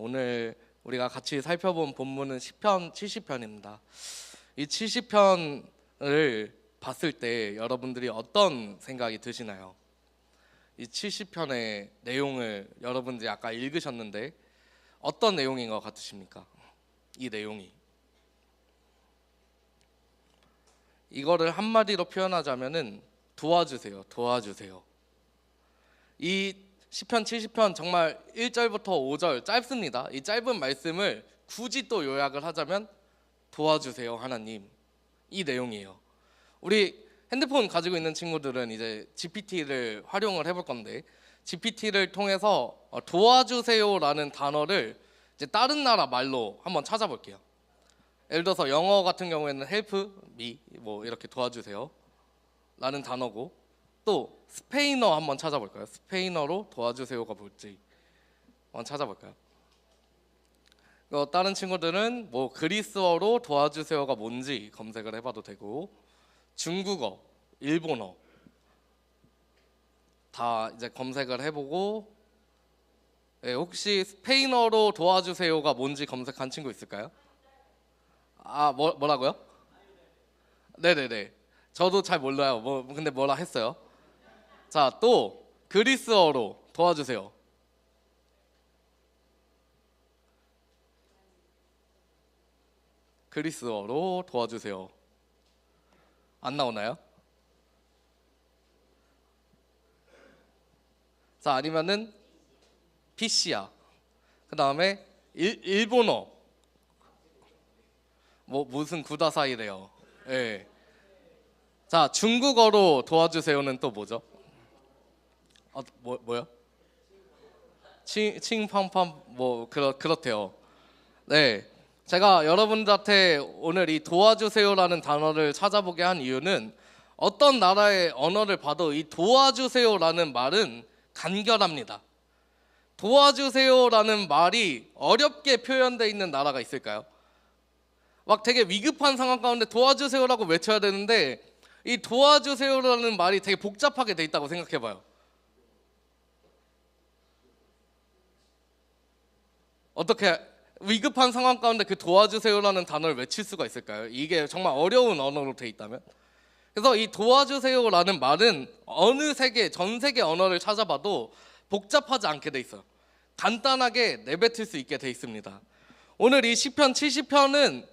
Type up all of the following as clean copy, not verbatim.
오늘 우리가 같이 살펴본 본문은 시편 70편입니다. 이 70편을 봤을 때 여러분들이 어떤 생각이 드시나요? 이 70편의 내용을 여러분들이 아까 읽으셨는데 어떤 내용인 것 같으십니까? 이 내용이 이거를 한마디로 표현하자면은 도와주세요, 도와주세요. 이 시편 70편 정말 1절부터 5절 짧습니다. 이 짧은 말씀을 굳이 또 요약을 하자면 도와주세요 하나님, 이 내용이에요. 우리 핸드폰 가지고 있는 친구들은 이제 GPT를 활용을 해볼 건데, GPT를 통해서 도와주세요라는 단어를 이제 다른 나라 말로 한번 찾아볼게요. 예를 들어서 영어 같은 경우에는 help me 뭐 이렇게 도와주세요 라는 단어고, 또 스페인어 한번 찾아볼까요? 스페인어로 도와주세요가 뭘지 한번 찾아볼까요? 다른 친구들은 뭐 그리스어로 도와주세요가 뭔지 검색을 해봐도 되고, 중국어, 일본어 다 이제 검색을 해보고, 혹시 스페인어로 도와주세요가 뭔지 검색한 친구 있을까요? 뭐라고요? 네네네, 저도 잘 몰라요. 근데 뭐라 했어요? 자, 또 그리스어로 도와주세요. 그리스어로 도와주세요. 안 나오나요? 자, 아니면은 PC야. 그 다음에 일본어 무슨 구다사이래요. 예. 자, 중국어로 도와주세요는 또 뭐죠? 뭐요? 칭팡팡 그렇대요. 네, 제가 여러분들한테 오늘 이 도와주세요라는 단어를 찾아보게 한 이유는, 어떤 나라의 언어를 봐도 이 도와주세요라는 말은 간결합니다. 도와주세요라는 말이 어렵게 표현되어 있는 나라가 있을까요? 막 되게 위급한 상황 가운데 도와주세요라고 외쳐야 되는데, 이 도와주세요라는 말이 되게 복잡하게 돼 있다고 생각해봐요. 어떻게 위급한 상황 가운데 그 도와주세요라는 단어를 외칠 수가 있을까요? 이게 정말 어려운 언어로 돼 있다면. 그래서 이 도와주세요라는 말은 어느 세계, 전 세계 언어를 찾아봐도 복잡하지 않게 돼 있어요. 간단하게 내뱉을 수 있게 돼 있습니다. 오늘 이 시편 70편은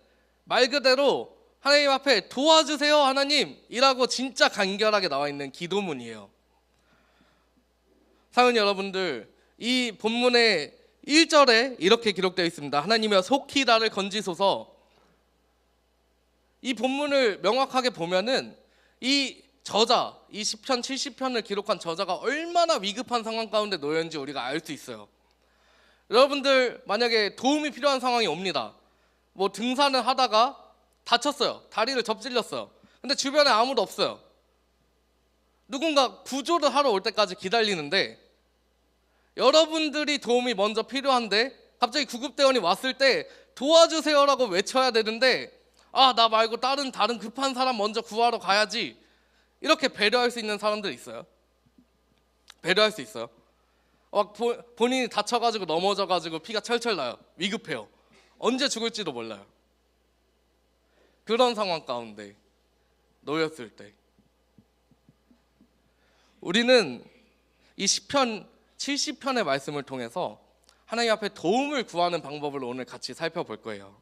말 그대로 하나님 앞에 도와주세요 하나님이라고 진짜 간결하게 나와 있는 기도문이에요. 사랑하는 여러분들, 이 본문의 1절에 이렇게 기록되어 있습니다. 하나님이여 속히 나를 건지소서. 이 본문을 명확하게 보면은 이 저자, 이 시편 70편을 기록한 저자가 얼마나 위급한 상황 가운데 놓였는지 우리가 알 수 있어요. 여러분들 만약에 도움이 필요한 상황이 옵니다. 등산을 하다가 다쳤어요. 다리를 접질렸어요. 근데 주변에 아무도 없어요. 누군가 구조를 하러 올 때까지 기다리는데, 여러분들이 도움이 먼저 필요한데 갑자기 구급대원이 왔을 때 도와주세요라고 외쳐야 되는데, 나 말고 다른 급한 사람 먼저 구하러 가야지, 이렇게 배려할 수 있는 사람들 있어요? 배려할 수 있어요? 본인이 다쳐가지고 넘어져가지고 피가 철철 나요. 위급해요. 언제 죽을지도 몰라요. 그런 상황 가운데 놓였을 때 우리는 이 시편 70편의 말씀을 통해서 하나님 앞에 도움을 구하는 방법을 오늘 같이 살펴볼 거예요.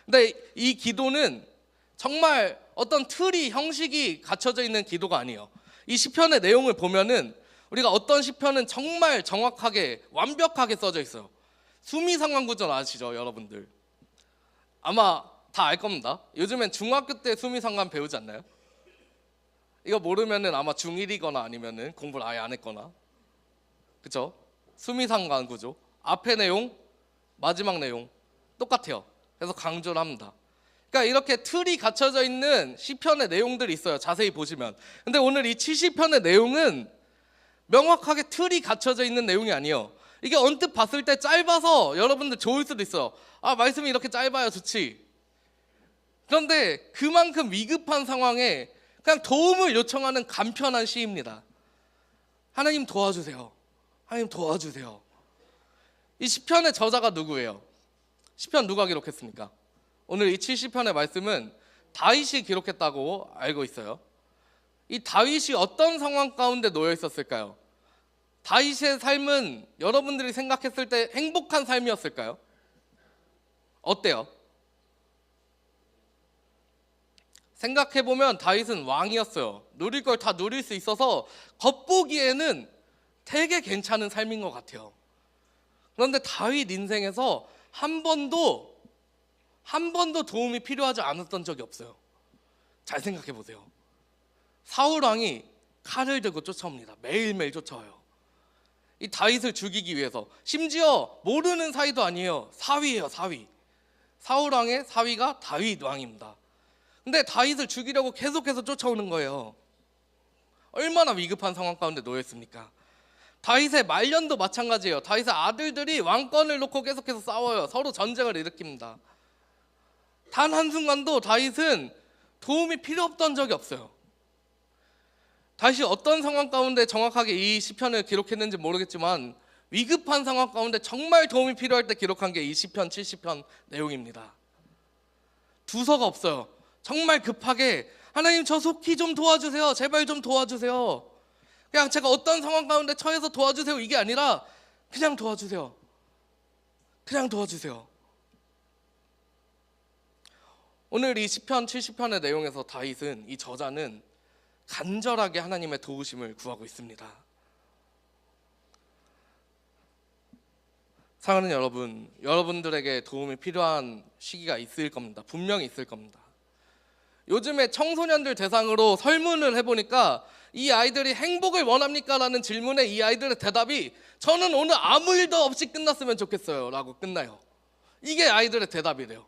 근데 이 기도는 정말 어떤 틀이, 형식이 갖춰져 있는 기도가 아니에요. 이 시편의 내용을 보면은 우리가 어떤 시편은 정말 정확하게 완벽하게 써져 있어요. 수미상관구절 아시죠, 여러분들? 아마 다 알 겁니다. 요즘엔 중학교 때 수미상관 배우지 않나요? 이거 모르면은 아마 중1이거나 아니면은 공부를 아예 안 했거나, 그쵸? 수미상관 구조, 앞에 내용, 마지막 내용 똑같아요. 그래서 강조를 합니다. 그러니까 이렇게 틀이 갖춰져 있는 시편의 내용들이 있어요, 자세히 보시면. 근데 오늘 이 70편의 내용은 명확하게 틀이 갖춰져 있는 내용이 아니에요. 이게 언뜻 봤을 때 짧아서 여러분들 좋을 수도 있어요. 말씀이 이렇게 짧아요, 좋지. 그런데 그만큼 위급한 상황에 그냥 도움을 요청하는 간편한 시입니다. 하나님 도와주세요. 하나님 도와주세요. 이 시편의 저자가 누구예요? 시편 누가 기록했습니까? 오늘 이 70편의 말씀은 다윗이 기록했다고 알고 있어요. 이 다윗이 어떤 상황 가운데 놓여 있었을까요? 다윗의 삶은 여러분들이 생각했을 때 행복한 삶이었을까요? 어때요? 생각해보면 다윗은 왕이었어요. 누릴 걸 다 누릴 수 있어서 겉보기에는 되게 괜찮은 삶인 것 같아요. 그런데 다윗 인생에서 한 번도 도움이 필요하지 않았던 적이 없어요. 잘 생각해보세요. 사울 왕이 칼을 들고 쫓아옵니다. 매일매일 쫓아와요. 이 다윗을 죽이기 위해서. 심지어 모르는 사이도 아니에요. 사위예요, 사위. 사울 왕의 사위가 다윗 왕입니다. 근데 다윗을 죽이려고 계속해서 쫓아오는 거예요. 얼마나 위급한 상황 가운데 놓였습니까? 다윗의 말년도 마찬가지예요. 다윗의 아들들이 왕권을 놓고 계속해서 싸워요. 서로 전쟁을 일으킵니다. 단 한순간도 다윗은 도움이 필요 없던 적이 없어요. 다윗이 어떤 상황 가운데 정확하게 이 시편을 기록했는지 모르겠지만 위급한 상황 가운데 정말 도움이 필요할 때 기록한 게 이 시편 70편 내용입니다. 두서가 없어요. 정말 급하게 하나님 저 속히 좀 도와주세요. 제발 좀 도와주세요. 그냥 제가 어떤 상황 가운데 처해서 도와주세요 이게 아니라 그냥 도와주세요. 그냥 도와주세요. 오늘 이 시편 70편의 내용에서 다윗은, 이 저자는 간절하게 하나님의 도우심을 구하고 있습니다. 사랑하는 여러분, 여러분들에게 도움이 필요한 시기가 있을 겁니다. 분명히 있을 겁니다. 요즘에 청소년들 대상으로 설문을 해보니까 이 아이들이 행복을 원합니까? 라는 질문에 이 아이들의 대답이 저는 오늘 아무 일도 없이 끝났으면 좋겠어요 라고 끝나요. 이게 아이들의 대답이래요.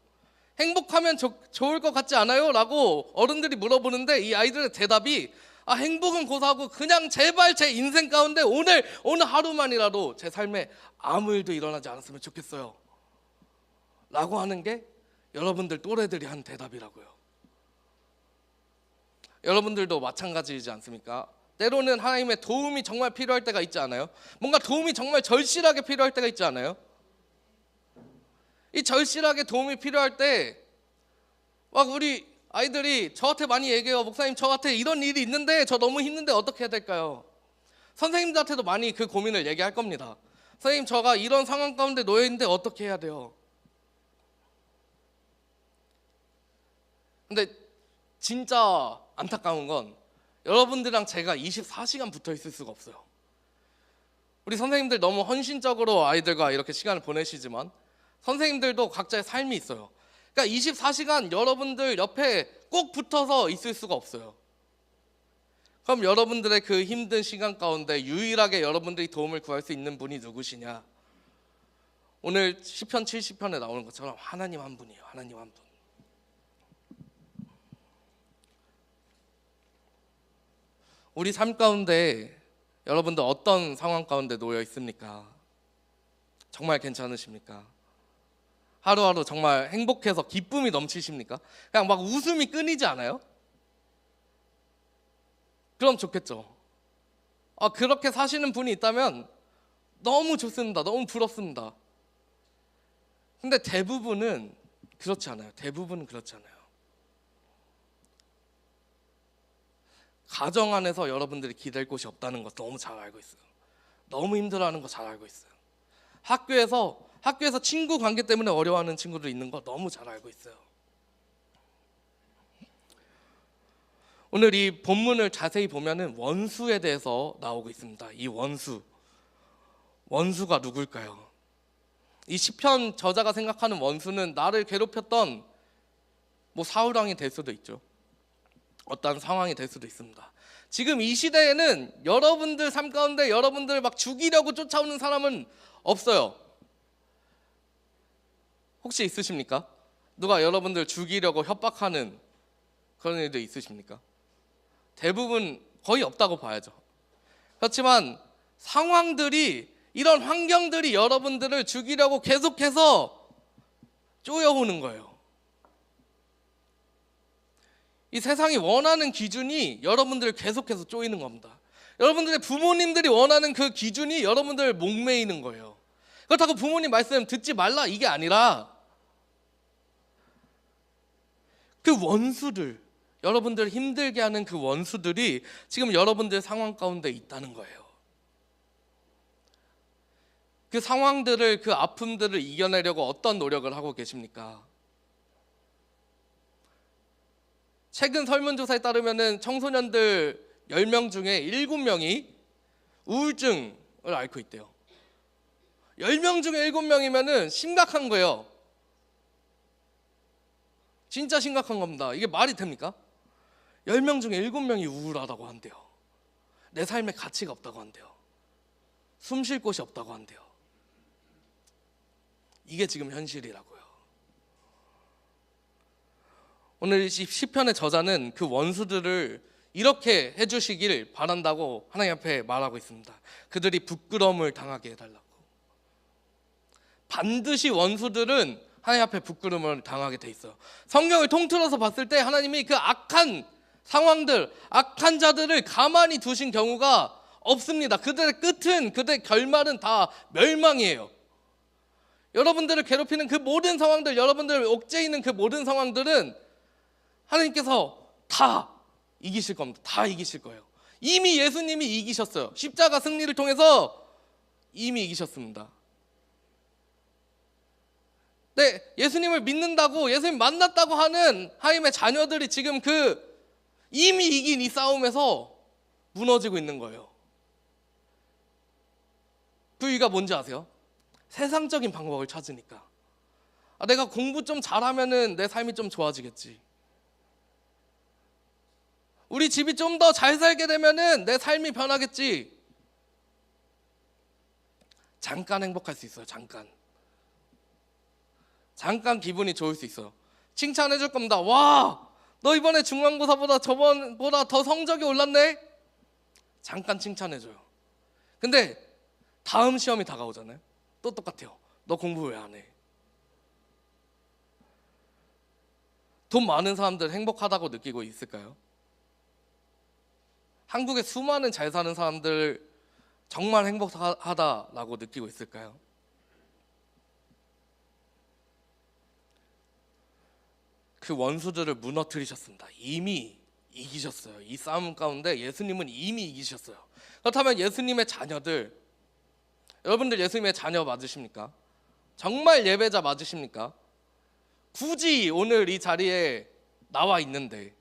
행복하면 좋을 것 같지 않아요? 라고 어른들이 물어보는데 이 아이들의 대답이 행복은 고사하고 그냥 제발 제 인생 가운데 오늘 하루만이라도 제 삶에 아무 일도 일어나지 않았으면 좋겠어요 라고 하는 게 여러분들 또래들이 한 대답이라고요. 여러분들도 마찬가지이지 않습니까? 때로는 하나님의 도움이 정말 필요할 때가 있지 않아요? 뭔가 도움이 정말 절실하게 필요할 때가 있지 않아요? 이 절실하게 도움이 필요할 때 막 우리 아이들이 저한테 많이 얘기해요. 목사님 저한테 이런 일이 있는데 저 너무 힘든데 어떻게 해야 될까요? 선생님들한테도 많이 그 고민을 얘기할 겁니다. 선생님 저가 이런 상황 가운데 놓여 있는데 어떻게 해야 돼요? 근데 진짜 안타까운 건 여러분들이랑 제가 24시간 붙어 있을 수가 없어요. 우리 선생님들 너무 헌신적으로 아이들과 이렇게 시간을 보내시지만 선생님들도 각자의 삶이 있어요. 그러니까 24시간 여러분들 옆에 꼭 붙어서 있을 수가 없어요. 그럼 여러분들의 그 힘든 시간 가운데 유일하게 여러분들이 도움을 구할 수 있는 분이 누구시냐? 오늘 시편 70편에 나오는 것처럼 하나님 한 분이에요. 하나님 한 분. 우리 삶 가운데 여러분들 어떤 상황 가운데 놓여 있습니까? 정말 괜찮으십니까? 하루하루 정말 행복해서 기쁨이 넘치십니까? 그냥 막 웃음이 끊이지 않아요? 그럼 좋겠죠. 그렇게 사시는 분이 있다면 너무 좋습니다. 너무 부럽습니다. 근데 대부분은 그렇지 않아요. 대부분은 그렇지 않아요. 가정 안에서 여러분들이 기댈 곳이 없다는 거 너무 잘 알고 있어요. 너무 힘들어하는 거 잘 알고 있어요. 학교에서 친구 관계 때문에 어려워하는 친구들 있는 거 너무 잘 알고 있어요. 오늘 이 본문을 자세히 보면은 원수에 대해서 나오고 있습니다. 이 원수가 누굴까요? 이 시편 저자가 생각하는 원수는 나를 괴롭혔던 사울 왕이 될 수도 있죠. 어떤 상황이 될 수도 있습니다. 지금 이 시대에는 여러분들 삶 가운데 여러분들 막 죽이려고 쫓아오는 사람은 없어요. 혹시 있으십니까? 누가 여러분들 죽이려고 협박하는 그런 일도 있으십니까? 대부분 거의 없다고 봐야죠. 그렇지만 이런 환경들이 여러분들을 죽이려고 계속해서 쪼여오는 거예요. 이 세상이 원하는 기준이 여러분들을 계속해서 쪼이는 겁니다. 여러분들의 부모님들이 원하는 그 기준이 여러분들을 목매이는 거예요. 그렇다고 부모님 말씀 듣지 말라 이게 아니라 그 원수들, 여러분들 힘들게 하는 그 원수들이 지금 여러분들 상황 가운데 있다는 거예요. 그 상황들을, 그 아픔들을 이겨내려고 어떤 노력을 하고 계십니까? 최근 설문조사에 따르면 청소년들 10명 중에 7명이 우울증을 앓고 있대요. 10명 중에 7명이면 심각한 거예요. 진짜 심각한 겁니다. 이게 말이 됩니까? 10명 중에 7명이 우울하다고 한대요. 내 삶에 가치가 없다고 한대요. 숨 쉴 곳이 없다고 한대요. 이게 지금 현실이라고요. 오늘 시편의 저자는 그 원수들을 이렇게 해주시길 바란다고 하나님 앞에 말하고 있습니다. 그들이 부끄러움을 당하게 해달라고. 반드시 원수들은 하나님 앞에 부끄러움을 당하게 돼 있어요. 성경을 통틀어서 봤을 때 하나님이 그 악한 상황들, 악한 자들을 가만히 두신 경우가 없습니다. 그들의 끝은, 그들의 결말은 다 멸망이에요. 여러분들을 괴롭히는 그 모든 상황들, 여러분들을 옥죄이는 그 모든 상황들은 하나님께서 다 이기실 겁니다. 다 이기실 거예요. 이미 예수님이 이기셨어요. 십자가 승리를 통해서 이미 이기셨습니다. 네, 예수님을 믿는다고, 예수님 만났다고 하는 하나님의 자녀들이 지금 그 이미 이긴 이 싸움에서 무너지고 있는 거예요. 그 이유가 뭔지 아세요? 세상적인 방법을 찾으니까. 내가 공부 좀 잘하면은 내 삶이 좀 좋아지겠지. 우리 집이 좀 더 잘 살게 되면은 내 삶이 변하겠지. 잠깐 행복할 수 있어요. 잠깐 기분이 좋을 수 있어요. 칭찬해 줄 겁니다. 와, 너 이번에 중간고사보다 저번보다 더 성적이 올랐네. 잠깐 칭찬해 줘요. 근데 다음 시험이 다가오잖아요. 또 똑같아요. 너 공부 왜 안 해? 돈 많은 사람들 행복하다고 느끼고 있을까요? 한국의 수많은 잘 사는 사람들 정말 행복하다라고 느끼고 있을까요? 그 원수들을 무너뜨리셨습니다. 이미 이기셨어요. 이 싸움 가운데 예수님은 이미 이기셨어요. 그렇다면 예수님의 자녀들, 여러분들 예수님의 자녀 맞으십니까? 정말 예배자 맞으십니까? 굳이 오늘 이 자리에 나와 있는데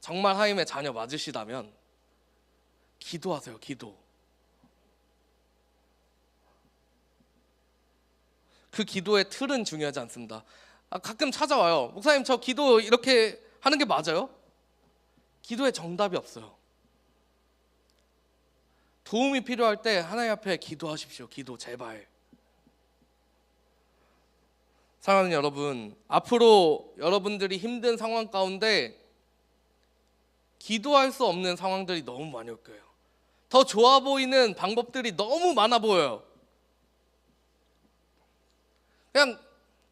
정말 하나님의 자녀 맞으시다면 기도하세요. 기도. 그 기도의 틀은 중요하지 않습니다. 가끔 찾아와요. 목사님, 저 기도 이렇게 하는 게 맞아요? 기도에 정답이 없어요. 도움이 필요할 때 하나님 앞에 기도하십시오. 기도 제발. 사랑하는 여러분, 앞으로 여러분들이 힘든 상황 가운데 기도할 수 없는 상황들이 너무 많이 올 거예요. 더 좋아 보이는 방법들이 너무 많아 보여요. 그냥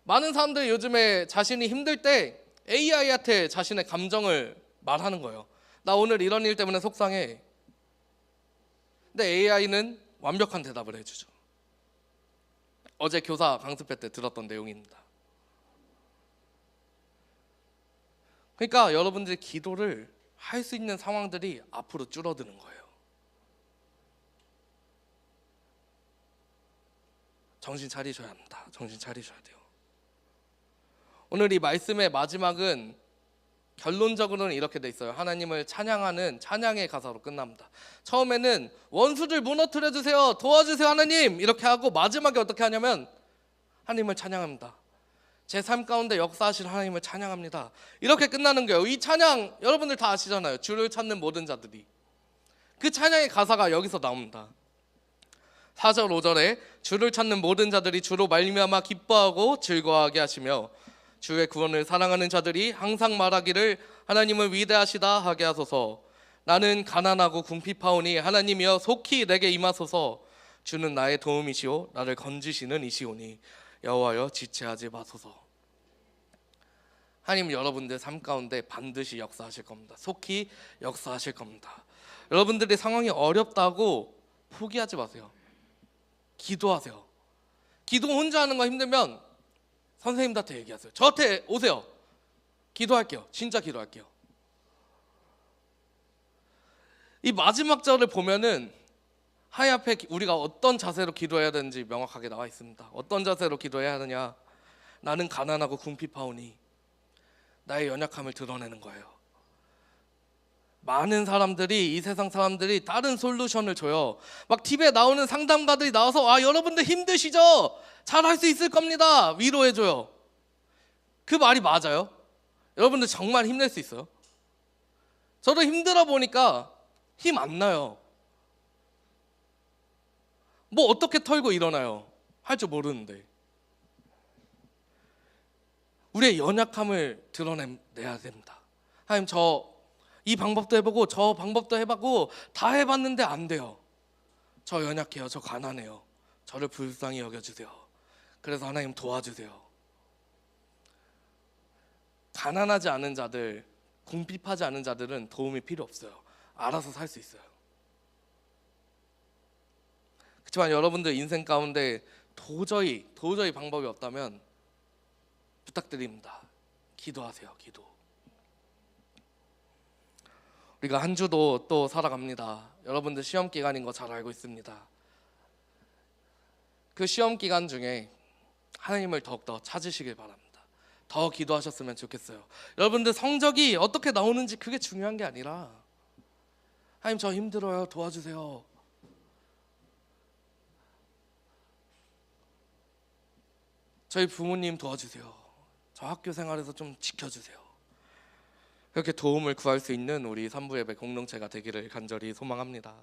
많은 사람들이 요즘에 자신이 힘들 때 AI한테 자신의 감정을 말하는 거예요. 나 오늘 이런 일 때문에 속상해. 근데 AI는 완벽한 대답을 해주죠. 어제 교사 강습회 때 들었던 내용입니다. 그러니까 여러분들이 기도를 할 수 있는 상황들이 앞으로 줄어드는 거예요. 정신 차리셔야 합니다. 정신 차리셔야 돼요. 오늘 이 말씀의 마지막은 결론적으로는 이렇게 돼 있어요. 하나님을 찬양하는 찬양의 가사로 끝납니다. 처음에는 원수들 무너뜨려 주세요, 도와주세요 하나님, 이렇게 하고 마지막에 어떻게 하냐면 하나님을 찬양합니다. 제 삶 가운데 역사하실 하나님을 찬양합니다. 이렇게 끝나는 거예요. 이 찬양 여러분들 다 아시잖아요. 주를 찾는 모든 자들이. 그 찬양의 가사가 여기서 나옵니다. 4절 5절에 주를 찾는 모든 자들이 주로 말미암아 기뻐하고 즐거워하게 하시며 주의 구원을 사랑하는 자들이 항상 말하기를 하나님은 위대하시다 하게 하소서. 나는 가난하고 궁핍하오니 하나님이여 속히 내게 임하소서. 주는 나의 도움이시오 나를 건지시는 이시오니 여호와여 지체하지 마소서. 하나님 여러분들 삶 가운데 반드시 역사하실 겁니다. 속히 역사하실 겁니다. 여러분들의 상황이 어렵다고 포기하지 마세요. 기도하세요. 기도 혼자 하는 거 힘들면 선생님들한테 얘기하세요. 저한테 오세요. 기도할게요. 진짜 기도할게요. 이 마지막 절을 보면은 하나님 앞에 우리가 어떤 자세로 기도해야 되는지 명확하게 나와 있습니다. 어떤 자세로 기도해야 하느냐? 나는 가난하고 궁핍하오니 나의 연약함을 드러내는 거예요. 많은 사람들이, 이 세상 사람들이 다른 솔루션을 줘요. 막 TV에 나오는 상담가들이 나와서 여러분들 힘드시죠? 잘할 수 있을 겁니다. 위로해줘요. 그 말이 맞아요? 여러분들 정말 힘낼 수 있어요? 저도 힘들어 보니까 힘 안 나요. 뭐 어떻게 털고 일어나요? 할 줄 모르는데. 우리의 연약함을 드러내야 됩니다. 하나님, 저 이 방법도 해보고 저 방법도 해보고 다 해봤는데 안 돼요. 저 연약해요. 저 가난해요. 저를 불쌍히 여겨주세요. 그래서 하나님 도와주세요. 가난하지 않은 자들, 궁핍하지 않은 자들은 도움이 필요 없어요. 알아서 살 수 있어요. 그렇지만 여러분들 인생 가운데 도저히 방법이 없다면 부탁드립니다. 기도하세요. 기도. 우리가 한 주도 또 살아갑니다. 여러분들 시험 기간인 거 잘 알고 있습니다. 그 시험 기간 중에 하나님을 더욱더 찾으시길 바랍니다. 더 기도하셨으면 좋겠어요. 여러분들 성적이 어떻게 나오는지 그게 중요한 게 아니라, 하나님 저 힘들어요. 도와주세요. 저희 부모님 도와주세요. 저 학교 생활에서 좀 지켜주세요. 그렇게 도움을 구할 수 있는 우리 산부예배 공동체가 되기를 간절히 소망합니다.